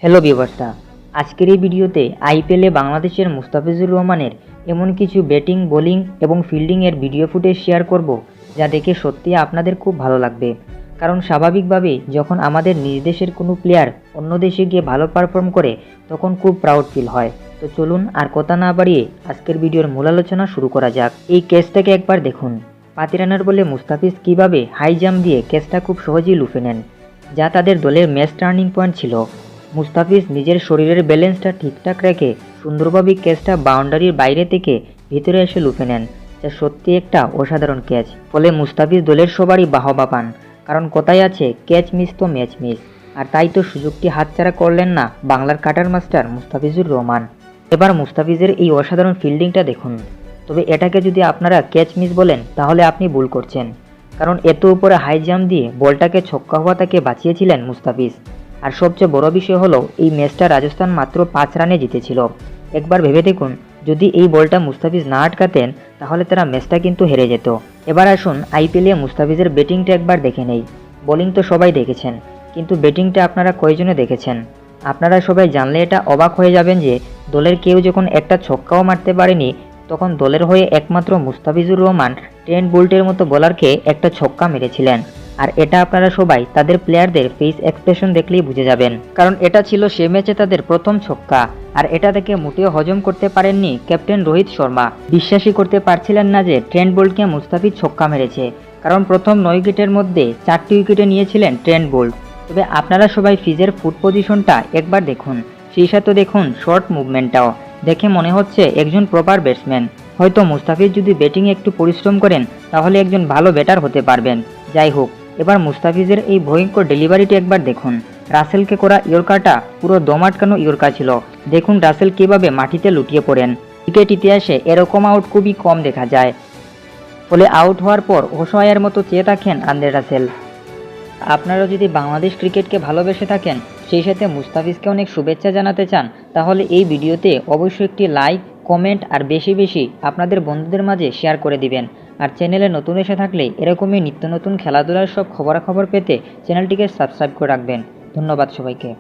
Hello ভিউয়ার্সরা, আজকের এই ভিডিওতে আইপিএলে বাংলাদেশের মুস্তাফিজুর রহমানের এমন কিছু ব্যাটিং, বোলিং এবং ফিল্ডিংয়ের ভিডিও ফুটেজ শেয়ার করব যা দেখে সত্যি আপনাদের খুব ভালো লাগবে। কারণ স্বাভাবিকভাবেই যখন আমাদের নিজ দেশের কোনো প্লেয়ার অন্য দেশে গিয়ে ভালো পারফর্ম করে তখন খুব প্রাউড ফিল হয়। তো চলুন আর কথা না বাড়িয়ে আজকের ভিডিওর মূল আলোচনা শুরু করা যাক। এই ক্যাচটাকে একবার দেখুন। 5 রানার বলে মুস্তাফিজ কীভাবে হাই জাম্প দিয়ে ক্যাচটা খুব সহজেই লুফে নেন, যা তাদের দলের ম্যাচ টার্নিং পয়েন্ট ছিল। মুস্তাফিজ নিজের শরীরের ব্যালেন্সটা ঠিকঠাক রেখে সুন্দরভাবে ক্যাচটা বাউন্ডারির বাইরে থেকে ভিতরে এসে লুফে নেন, যা সত্যি একটা অসাধারণ ক্যাচ। ফলে মুস্তাফিজ দলের সবারই বাহবা পান, কারণ কথায় আছে ক্যাচ মিস তো ম্যাচ মিস। আর তাই তো সুযোগটি হাতছাড়া করলেন না বাংলার কাটার মাস্টার মুস্তাফিজুর রহমান। এবার মুস্তাফিজের এই অসাধারণ ফিল্ডিংটা দেখুন। তবে এটাকে যদি আপনারা ক্যাচ মিস বলেন তাহলে আপনি ভুল করছেন, কারণ এত উপরে হাই জাম্প দিয়ে বলটাকে ছক্কা হওয়া তাকে বাঁচিয়েছিলেন মুস্তাফিজ। আর সবচেয়ে বড় বিষয় হলো এই ম্যাচটা রাজস্থান মাত্র 5 রানে জিতেছিল। একবার ভেবে দেখুন, যদি এই বলটা মুস্তাফিজ না আটকাতেন তাহলে তারা ম্যাচটা কিন্তু হেরে যেত। এবার আসুন আইপিএলে মুস্তাফিজের ব্যাটিংটা একবার দেখে নেই। বোলিং তো সবাই দেখেছেন, কিন্তু ব্যাটিংটা আপনারা কয়জনে দেখেছেন? আপনারা সবাই জানলে এটা অবাক হয়ে যাবেন যে দলের কেউ যখন একটা ছক্কাও মারতে পারেনি তখন দলের হয়ে একমাত্র মুস্তাফিজুর রহমান ট্রেন্ট বোল্টের মতো বোলারকে একটা ছক্কা মেরেছিলেন। আর এটা আপনারা সবাই তাদের প্লেয়ারদের ফেস এক্সপ্রেশন দেখলেই বুঝে যাবেন, কারণ এটা ছিল সে ম্যাচে তাদের প্রথম ছক্কা। আর এটা থেকে মোটেও হজম করতে পারেননি ক্যাপ্টেন রোহিত শর্মা। বিশ্বাসই করতে পারছিলেন না যে ট্রেন্ট বোল্টকে মুস্তাফিজ ছক্কা মেরেছে, কারণ প্রথম 9 উইকেটের মধ্যে 4টি উইকেটে নিয়েছিলেন ট্রেন্ট বোল্ট। তবে আপনারা সবাই ফিজের ফুট পজিশনটা একবার দেখুন, সেই সাথে দেখুন শর্ট মুভমেন্টটাও। দেখে মনে হচ্ছে একজন প্রপার ব্যাটসম্যান। হয়তো মুস্তাফিজ যদি ব্যাটিংয়ে একটু পরিশ্রম করেন তাহলে একজন ভালো ব্যাটার হতে পারবেন। যাই হোক, এবার মুস্তাফিজের এই ভয়ঙ্কর ডেলিভারিটি একবার দেখুন। রাসেলকে করা ইয়র্কারটা পুরো দম আটকানো ইয়র্কার ছিল। দেখুন রাসেল কীভাবে মাটিতে লুটিয়ে পড়েন। ক্রিকেট ইতিহাসে এরকম আউট খুবই কম দেখা যায়। ফলে আউট হওয়ার পর অসহায়ের মতো চেয়ে থাকেন আন্দ্রে রাসেল। আপনারা যদি বাংলাদেশ ক্রিকেটকে ভালোবেসে থাকেন, সেই সাথে মুস্তাফিজকে অনেক শুভেচ্ছা জানাতে চান, তাহলে এই ভিডিওতে অবশ্যই একটি লাইক, কমেন্ট আর বেশি বেশি আপনাদের বন্ধুদের মাঝে শেয়ার করে দিবেন। আর চ্যানেলে নতুন এসে থাকলে এরকমই নিত্য নতুন খেলাধুলার সব খবরাখবর পেতে চ্যানেলটিকে সাবস্ক্রাইব করে রাখবেন। ধন্যবাদ সবাইকে।